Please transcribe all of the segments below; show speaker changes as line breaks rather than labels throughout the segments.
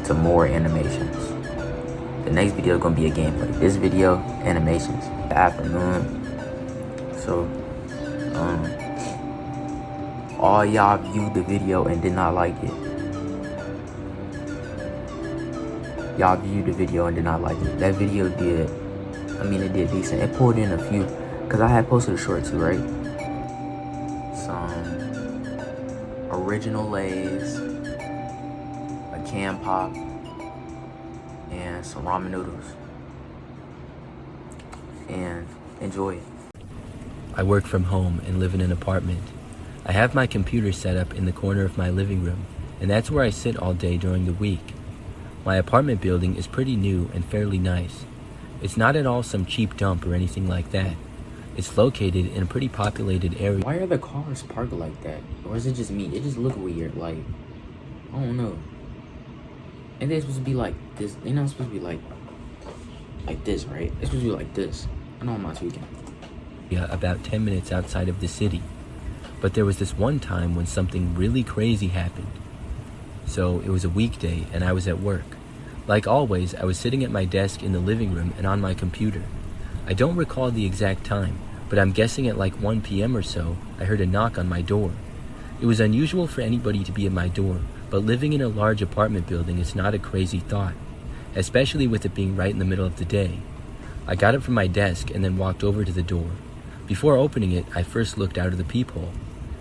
to more animations. The next video is gonna be a gameplay. This video, animations. The afternoon. So, all y'all viewed the video and did not like it. Y'all viewed the video and did not like it. That video did, it did decent. It pulled in a few, cause I had posted a short too, right? Some original Lay's, a can pop, and some ramen noodles. And enjoy it.
I work from home and live in an apartment. I have my computer set up in the corner of my living room, and that's where I sit all day during the week. My apartment building is pretty new and fairly nice. It's not at all some cheap dump or anything like that. It's located in a pretty populated area.
Why are the cars parked like that? Or is it just me? It just look weird, like, I don't know. And they're supposed to be like this. They're not supposed to be like this, right? It's supposed to be like this. I know I'm not tweaking.
Yeah, about 10 minutes outside of the city. But there was this one time when something really crazy happened. So it was a weekday and I was at work. Like always, I was sitting at my desk in the living room and on my computer. I don't recall the exact time, but I'm guessing at like 1 p.m. or so, I heard a knock on my door. It was unusual for anybody to be at my door, but living in a large apartment building is not a crazy thought, especially with it being right in the middle of the day. I got up from my desk and then walked over to the door. Before opening it, I first looked out of the peephole.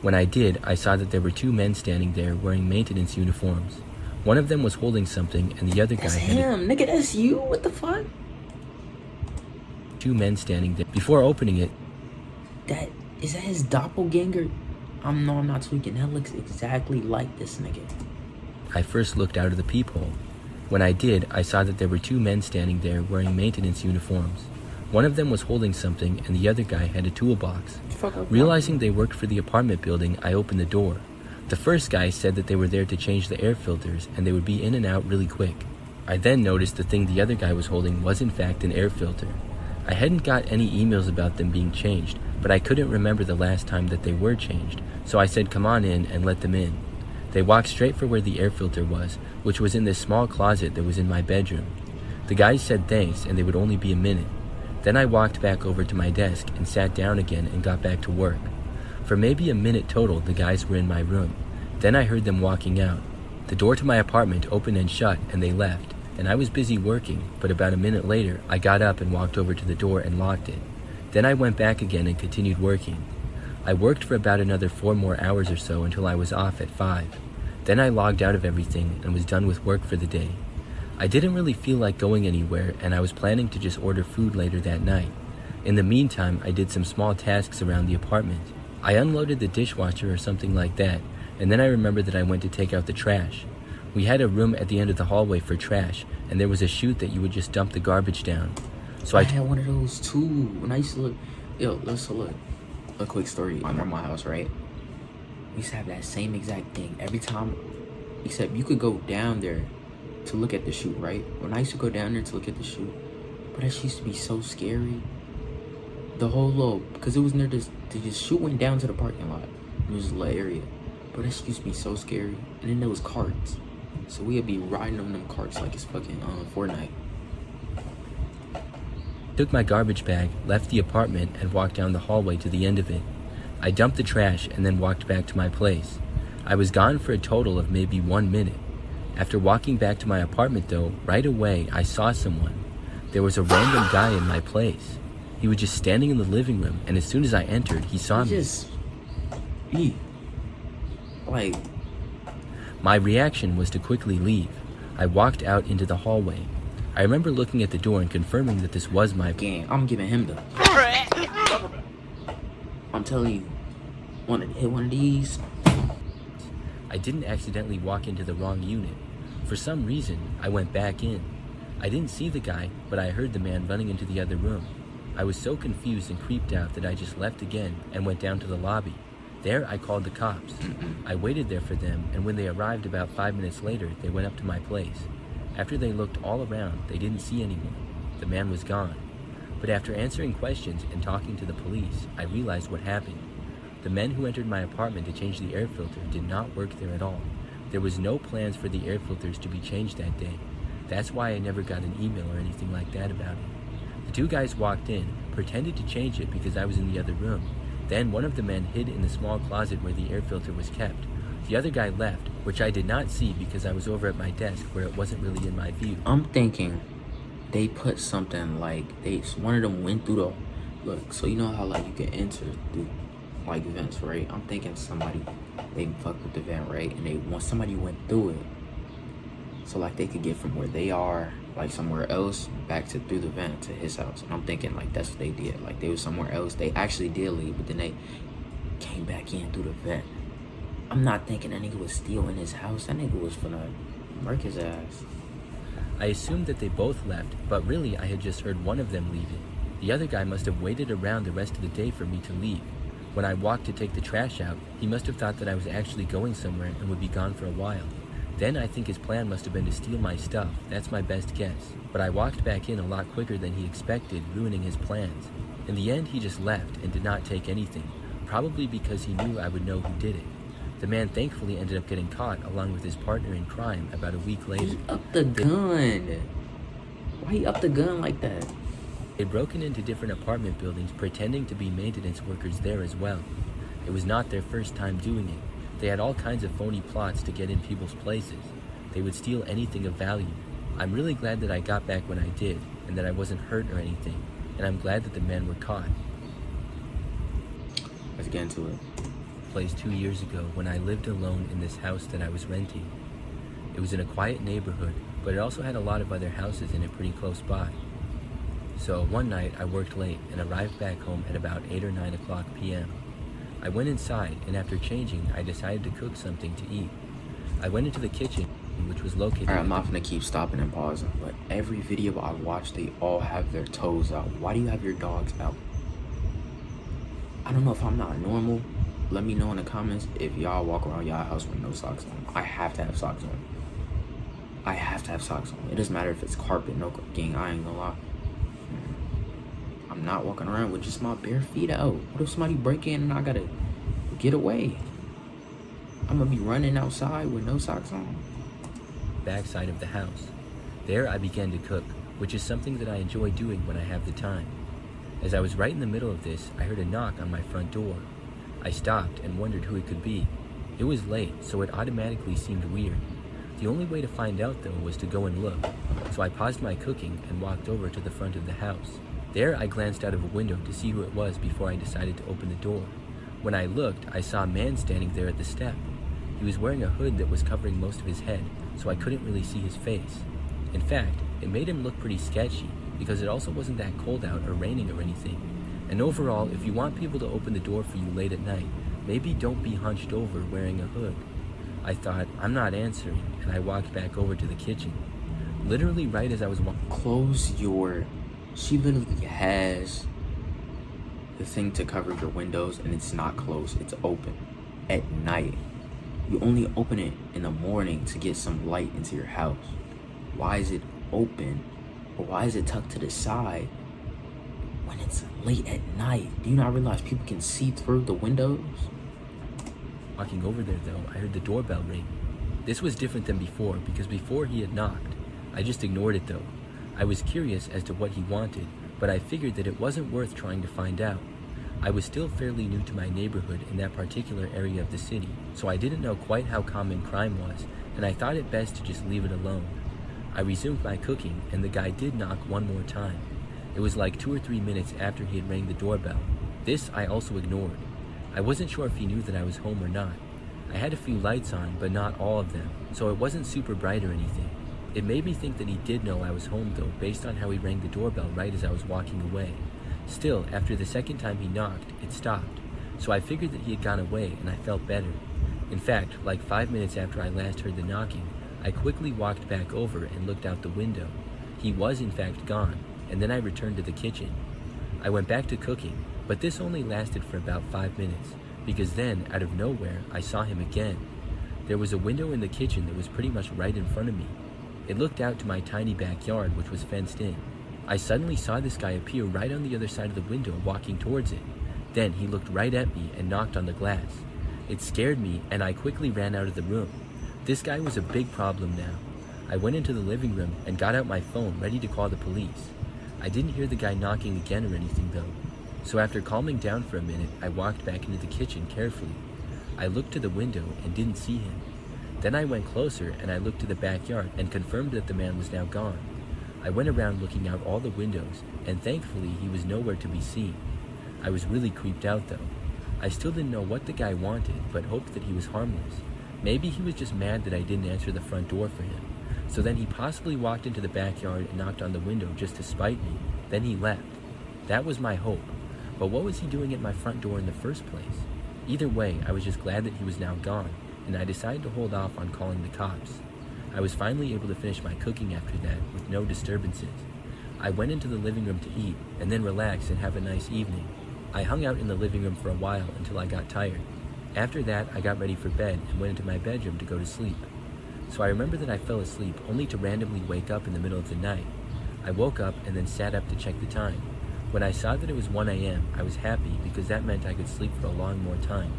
When I did, I saw that there were two men standing there wearing maintenance uniforms. One of them was holding something and the other guy had
Nigga, that's you? What the fuck?
Two men standing there. Before opening it,
Is that his doppelganger? I'm not tweaking. That looks exactly like this nigga.
I first looked out of the peephole. When I did, I saw that there were two men standing there wearing maintenance uniforms. One of them was holding something and the other guy had a toolbox. Realizing they worked for the apartment building, I opened the door. The first guy said that they were there to change the air filters and they would be in and out really quick. I then noticed the thing the other guy was holding was in fact an air filter. I hadn't got any emails about them being changed, but I couldn't remember the last time that they were changed, so I said come on in and let them in. They walked straight for where the air filter was, which was in this small closet that was in my bedroom. The guys said thanks and they would only be a minute. Then I walked back over to my desk and sat down again and got back to work. For maybe a minute total, the guys were in my room. Then I heard them walking out. The door to my apartment opened and shut and they left, and I was busy working, but about a minute later, I got up and walked over to the door and locked it. Then I went back again and continued working. I worked for about another 4 more hours or so until I was off at 5. Then I logged out of everything and was done with work for the day. I didn't really feel like going anywhere and I was planning to just order food later that night. In the meantime, I did some small tasks around the apartment. I unloaded the dishwasher or something like that, and then I remembered that I went to take out the trash. We had a room at the end of the hallway for trash, and there was a chute that you would just dump the garbage down. So I
had one of those too. When I used to look, a quick story under my house, right? We used to have that same exact thing every time, except you could go down there to look at the chute, right? When I used to go down there to look at the chute, but that used to be so scary. The whole little, because it was near this, the chute went down to the parking lot. It was a little area, but that used to be so scary. And then there was carts, so we'd be riding on them carts like it's fucking Fortnite.
Took my garbage bag, left the apartment, and walked down the hallway to the end of it. I dumped the trash and then walked back to my place. I was gone for a total of maybe 1 minute. After walking back to my apartment though, right away I saw someone. There was a random guy in my place. He was just standing in the living room, and as soon as I entered, he saw me. My reaction was to quickly leave. I walked out into the hallway. I remember looking at the door and confirming that this was my
gang. I'm giving him the. I'm telling you, wanted to hit one of these.
I didn't accidentally walk into the wrong unit. For some reason, I went back in. I didn't see the guy, but I heard the man running into the other room. I was so confused and creeped out that I just left again and went down to the lobby. There, I called the cops. I waited there for them, and when they arrived about 5 minutes later, they went up to my place. After they looked all around, they didn't see anyone. The man was gone. But after answering questions and talking to the police, I realized what happened. The men who entered my apartment to change the air filter did not work there at all. There was no plans for the air filters to be changed that day. That's why I never got an email or anything like that about it. The two guys walked in, pretended to change it because I was in the other room. Then one of the men hid in the small closet where the air filter was kept. The other guy left, which I did not see because I was over at my desk where it wasn't really in my view.
I'm thinking they put something like one of them went through the look. So you know how like you can enter through like vents, right? I'm thinking they fucked with the vent, right? And somebody went through it, so like they could get from where they are like somewhere else back to through the vent to his house. And I'm thinking like that's what they did. Like they was somewhere else. They actually did leave, but then they came back in through the vent. I'm not thinking that nigga was still in his house. That nigga was finna murk his ass.
I assumed that they both left, but really I had just heard one of them leaving. The other guy must have waited around the rest of the day for me to leave. When I walked to take the trash out, he must have thought that I was actually going somewhere and would be gone for a while. Then I think his plan must have been to steal my stuff. That's my best guess. But I walked back in a lot quicker than he expected, ruining his plans. In the end, he just left and did not take anything, probably because he knew I would know who did it. The man thankfully ended up getting caught along with his partner in crime about a week later.
He upped the gun. Why he upped the gun like that?
They'd broken into different apartment buildings pretending to be maintenance workers there as well. It was not their first time doing it. They had all kinds of phony plots to get in people's places. They would steal anything of value. I'm really glad that I got back when I did, and that I wasn't hurt or anything, and I'm glad that the men were caught.
Let's get into it.
Place 2 years ago when I lived alone in this house that I was renting. It was in a quiet neighborhood, but it also had a lot of other houses in it pretty close by. So one night I worked late and arrived back home at about 8 or 9 o'clock p.m. I went inside, and after changing, I decided to cook something to eat. I went into the kitchen, which was located...
Alright, I'm not gonna keep stopping and pausing, but every video I watch, they all have their toes out. Why do you have your dogs out? I don't know if I'm not normal. Let me know in the comments if y'all walk around y'all house with no socks on. I have to have socks on. I have to have socks on. It doesn't matter if it's carpet, no gang, I ain't gonna lie. I'm not walking around with just my bare feet out. What if somebody break in and I gotta get away? I'm gonna be running outside with no socks on.
Backside of the house. There I began to cook, which is something that I enjoy doing when I have the time. As I was right in the middle of this, I heard a knock on my front door. I stopped and wondered who it could be. It was late, so it automatically seemed weird. The only way to find out though was to go and look, so I paused my cooking and walked over to the front of the house. There I glanced out of a window to see who it was before I decided to open the door. When I looked, I saw a man standing there at the step. He was wearing a hood that was covering most of his head, so I couldn't really see his face. In fact, it made him look pretty sketchy, because it also wasn't that cold out or raining or anything. And overall, if you want people to open the door for you late at night, maybe don't be hunched over wearing a hood. I thought, I'm not answering, and I walked back over to the kitchen. Literally right as I was
close your... She literally has the thing to cover your windows, and it's not closed, it's open at night. You only open it in the morning to get some light into your house. Why is it open? Or why is it tucked to the side when it's late at night? Do you not realize people can see through the windows?
Walking over there though, I heard the doorbell ring. This was different than before, because before he had knocked. I just ignored it though. I was curious as to what he wanted, but I figured that it wasn't worth trying to find out. I was still fairly new to my neighborhood in that particular area of the city, so I didn't know quite how common crime was, and I thought it best to just leave it alone. I resumed my cooking, and the guy did knock one more time. It was like 2 or 3 minutes after he had rang the doorbell. This I also ignored. I wasn't sure if he knew that I was home or not. I had a few lights on, but not all of them, so it wasn't super bright or anything. It made me think that he did know I was home though, based on how he rang the doorbell right as I was walking away. Still, after the second time he knocked, it stopped, so I figured that he had gone away, and I felt better. In fact, like 5 minutes after I last heard the knocking, I quickly walked back over and looked out the window. He was in fact gone, and then I returned to the kitchen. I went back to cooking, but this only lasted for about 5 minutes, because then, out of nowhere, I saw him again. There was a window in the kitchen that was pretty much right in front of me. It looked out to my tiny backyard, which was fenced in. I suddenly saw this guy appear right on the other side of the window, walking towards it. Then he looked right at me and knocked on the glass. It scared me, and I quickly ran out of the room. This guy was a big problem now. I went into the living room and got out my phone ready to call the police. I didn't hear the guy knocking again or anything though. So after calming down for a minute, I walked back into the kitchen carefully. I looked to the window and didn't see him. Then I went closer and I looked to the backyard and confirmed that the man was now gone. I went around looking out all the windows, and thankfully he was nowhere to be seen. I was really creeped out though. I still didn't know what the guy wanted, but hoped that he was harmless. Maybe he was just mad that I didn't answer the front door for him. So then he possibly walked into the backyard and knocked on the window just to spite me. Then he left. That was my hope. But what was he doing at my front door in the first place? Either way, I was just glad that he was now gone, and I decided to hold off on calling the cops. I was finally able to finish my cooking after that with no disturbances. I went into the living room to eat, and then relax and have a nice evening. I hung out in the living room for a while until I got tired. After that, I got ready for bed and went into my bedroom to go to sleep. So I remember that I fell asleep only to randomly wake up in the middle of the night. I woke up and then sat up to check the time. When I saw that it was 1 a.m., I was happy because that meant I could sleep for a long more time.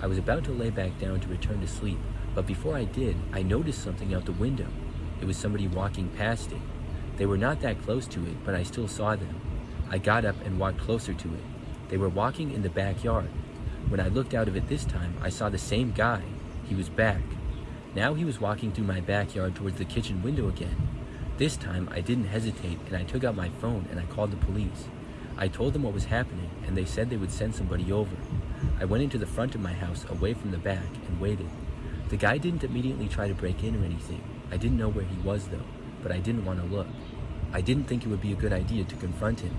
I was about to lay back down to return to sleep, but before I did, I noticed something out the window. It was somebody walking past it. They were not that close to it, but I still saw them. I got up and walked closer to it. They were walking in the backyard. When I looked out of it this time, I saw the same guy. He was back. Now he was walking through my backyard towards the kitchen window again. This time, I didn't hesitate and I took out my phone and I called the police. I told them what was happening and they said they would send somebody over. I went into the front of my house away from the back and waited. The guy didn't immediately try to break in or anything. I didn't know where he was though, but I didn't want to look. I didn't think it would be a good idea to confront him.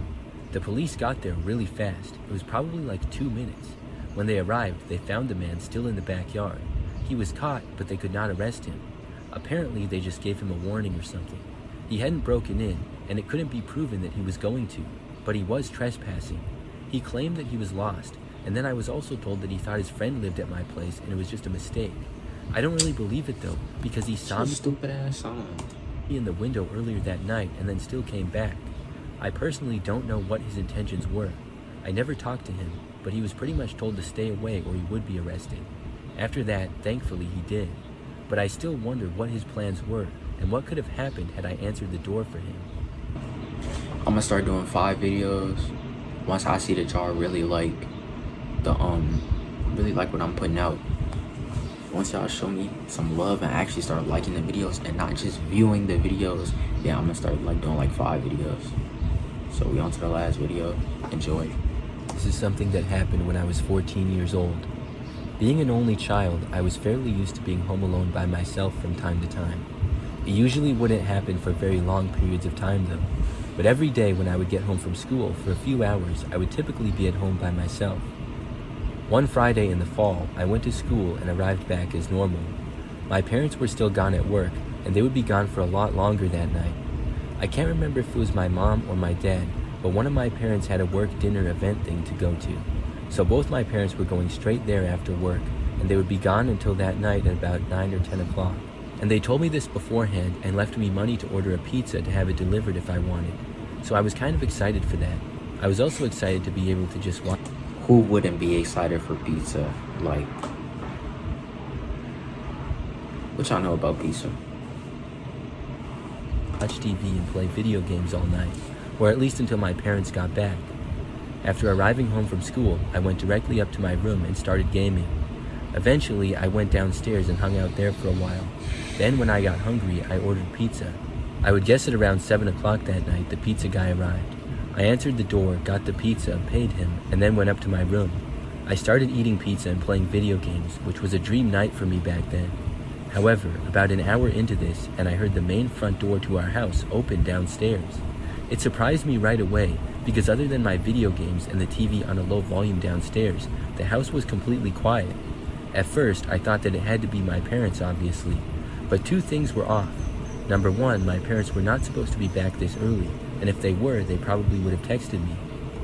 The police got there really fast. It was probably like 2 minutes. When they arrived, they found the man still in the backyard. He was caught, but they could not arrest him. Apparently, they just gave him a warning or something. He hadn't broken in, and it couldn't be proven that he was going to, but he was trespassing. He claimed that he was lost, and then I was also told that he thought his friend lived at my place and it was just a mistake. I don't really believe it though, because he saw me
stupid ass song
in the window earlier that night and then still came back. I personally don't know what his intentions were. I never talked to him, but he was pretty much told to stay away or he would be arrested. After that, thankfully he did. But I still wonder what his plans were and what could have happened had I answered the door for him.
I'm gonna start doing 5 videos once I see that y'all really like what I'm putting out. Once y'all show me some love and actually start liking the videos and not just viewing the videos, yeah, I'm gonna start doing 5 videos. So we on to the last video. Enjoy.
This is something that happened when I was 14 years old. Being an only child, I was fairly used to being home alone by myself from time to time. It usually wouldn't happen for very long periods of time though, but every day when I would get home from school for a few hours, I would typically be at home by myself. One Friday in the fall, I went to school and arrived back as normal. My parents were still gone at work, and they would be gone for a lot longer that night. I can't remember if it was my mom or my dad, but one of my parents had a work dinner event thing to go to. So both my parents were going straight there after work, and they would be gone until that night at about 9 or 10 o'clock. And they told me this beforehand and left me money to order a pizza to have it delivered if I wanted. So I was kind of excited for that. I was also excited to be able to just watch.
Who wouldn't be excited for pizza? What y'all know about pizza?
Watch TV and play video games all night, or at least until my parents got back. After arriving home from school, I went directly up to my room and started gaming. Eventually, I went downstairs and hung out there for a while. Then when I got hungry, I ordered pizza. I would guess at around 7 o'clock that night, the pizza guy arrived. I answered the door, got the pizza, paid him, and then went up to my room. I started eating pizza and playing video games, which was a dream night for me back then. However, about an hour into this, and I heard the main front door to our house open downstairs. It surprised me right away, because other than my video games and the TV on a low volume downstairs, the house was completely quiet. At first, I thought that it had to be my parents, obviously, but 2 things were off. Number 1, my parents were not supposed to be back this early, and if they were, they probably would have texted me.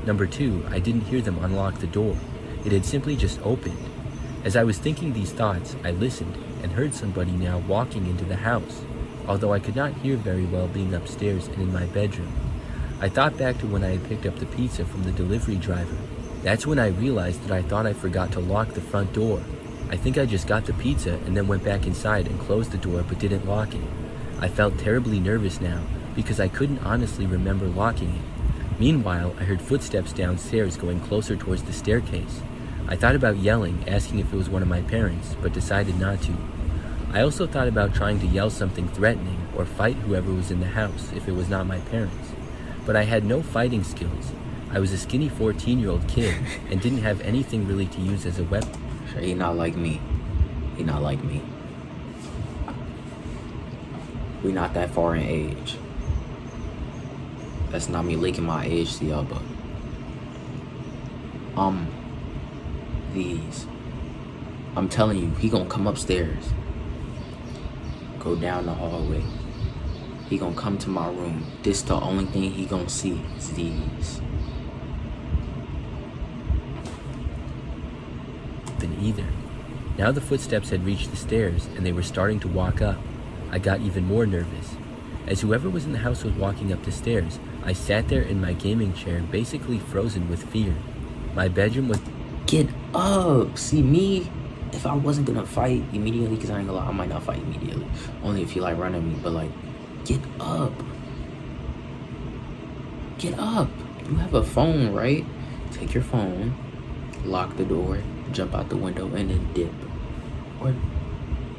Number 2, I didn't hear them unlock the door. It had simply just opened. As I was thinking these thoughts, I listened and heard somebody now walking into the house, although I could not hear very well being upstairs and in my bedroom. I thought back to when I had picked up the pizza from the delivery driver. That's when I realized that I thought I forgot to lock the front door. I think I just got the pizza and then went back inside and closed the door but didn't lock it. I felt terribly nervous now because I couldn't honestly remember locking it. Meanwhile, I heard footsteps downstairs going closer towards the staircase. I thought about yelling, asking if it was one of my parents, but decided not to. I also thought about trying to yell something threatening or fight whoever was in the house if it was not my parents. But I had no fighting skills. I was a skinny 14-year-old kid and didn't have anything really to use as a weapon.
He not like me. He not like me. We not that far in age. That's not me leaking my age to y'all, but these. I'm telling you, he gonna come upstairs, go down the hallway. He gonna come to my room. This the only thing he gonna see is these.
Either. Now the footsteps had reached the stairs and they were starting to walk up. I got even more nervous. As whoever was in the house was walking up the stairs, I sat there in my gaming chair, basically frozen with fear. My bedroom was...
Get up! See me? If I wasn't gonna fight immediately, because I ain't gonna lie, I might not fight immediately. Only if you like run at me, but like, get up. Get up. You have a phone, right? Take your phone, lock the door, jump out the window, and then dip. Or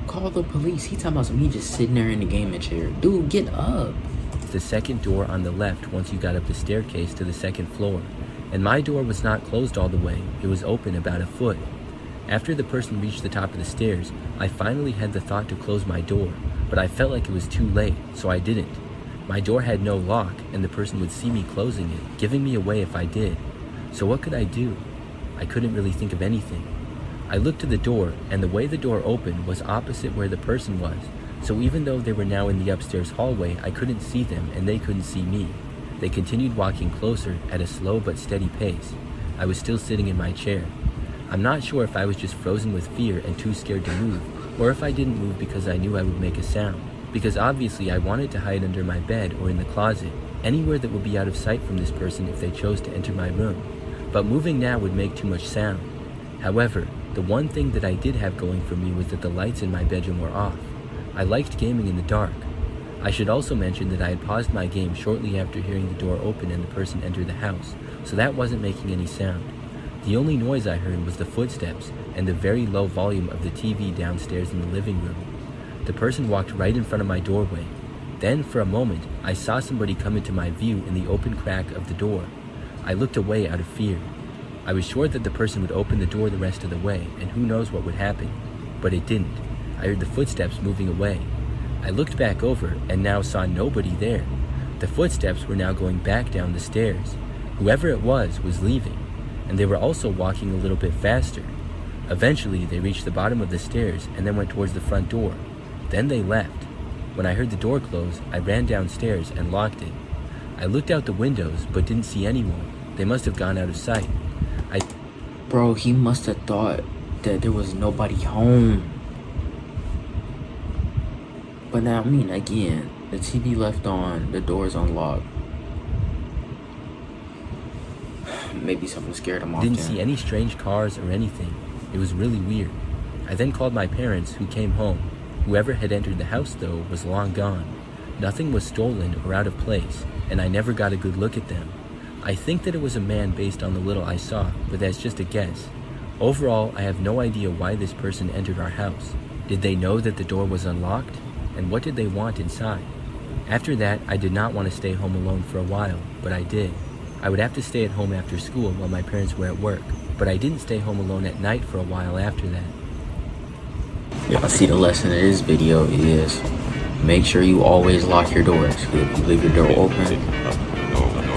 call the police. He talking about some, he just sitting there in the gaming chair. Dude, get up.
The second door on the left once you got up the staircase to the second floor. And my door was not closed all the way. It was open about a foot. After the person reached the top of the stairs, I finally had the thought to close my door, but I felt like it was too late, so I didn't. My door had no lock, and the person would see me closing it, giving me away if I did. So what could I do? I couldn't really think of anything. I looked to the door, and the way the door opened was opposite where the person was, so even though they were now in the upstairs hallway, I couldn't see them and they couldn't see me. They continued walking closer at a slow but steady pace. I was still sitting in my chair. I'm not sure if I was just frozen with fear and too scared to move, or if I didn't move because I knew I would make a sound, because obviously I wanted to hide under my bed or in the closet, anywhere that would be out of sight from this person if they chose to enter my room. But moving now would make too much sound. However, the one thing that I did have going for me was that the lights in my bedroom were off. I liked gaming in the dark. I should also mention that I had paused my game shortly after hearing the door open and the person enter the house, so that wasn't making any sound. The only noise I heard was the footsteps and the very low volume of the TV downstairs in the living room. The person walked right in front of my doorway. Then, for a moment, I saw somebody come into my view in the open crack of the door. I looked away out of fear. I was sure that the person would open the door the rest of the way, and who knows what would happen. But it didn't. I heard the footsteps moving away. I looked back over and now saw nobody there. The footsteps were now going back down the stairs. Whoever it was leaving, and they were also walking a little bit faster. Eventually, they reached the bottom of the stairs and then went towards the front door. Then they left. When I heard the door close, I ran downstairs and locked it. I looked out the windows but didn't see anyone. They must have gone out of sight.
Bro, he must have thought that there was nobody home. But now, I mean, again, the TV left on, the door's unlocked. Maybe something scared him off.
Didn't see any strange cars or anything. It was really weird. I then called my parents, who came home. Whoever had entered the house, though, was long gone. Nothing was stolen or out of place, and I never got a good look at them. I think that it was a man based on the little I saw, but that's just a guess. Overall, I have no idea why this person entered our house. Did they know that the door was unlocked? And what did they want inside? After that, I did not want to stay home alone for a while, but I did. I would have to stay at home after school while my parents were at work, but I didn't stay home alone at night for a while after that.
Yeah, see, the lesson of this video is make sure you always lock your doors. If you leave your door open,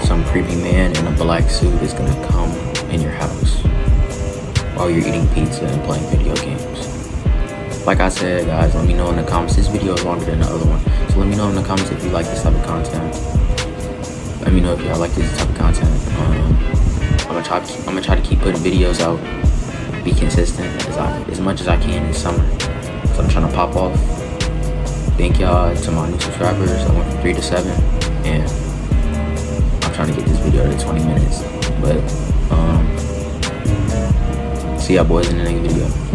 some creepy man in a black suit is gonna come in your house while you're eating pizza and playing video games. Like I said, guys, let me know in the comments. This video is longer than the other one, so let me know in the comments if you like this type of content. Let me know if y'all like this type of content. I'm gonna try to keep putting videos out, be consistent as much as I can this summer. So I'm trying to pop off. Thank y'all to my new subscribers. I went from 3 to 7, and I'm trying to get this video to 20 minutes. But see y'all boys in the next video.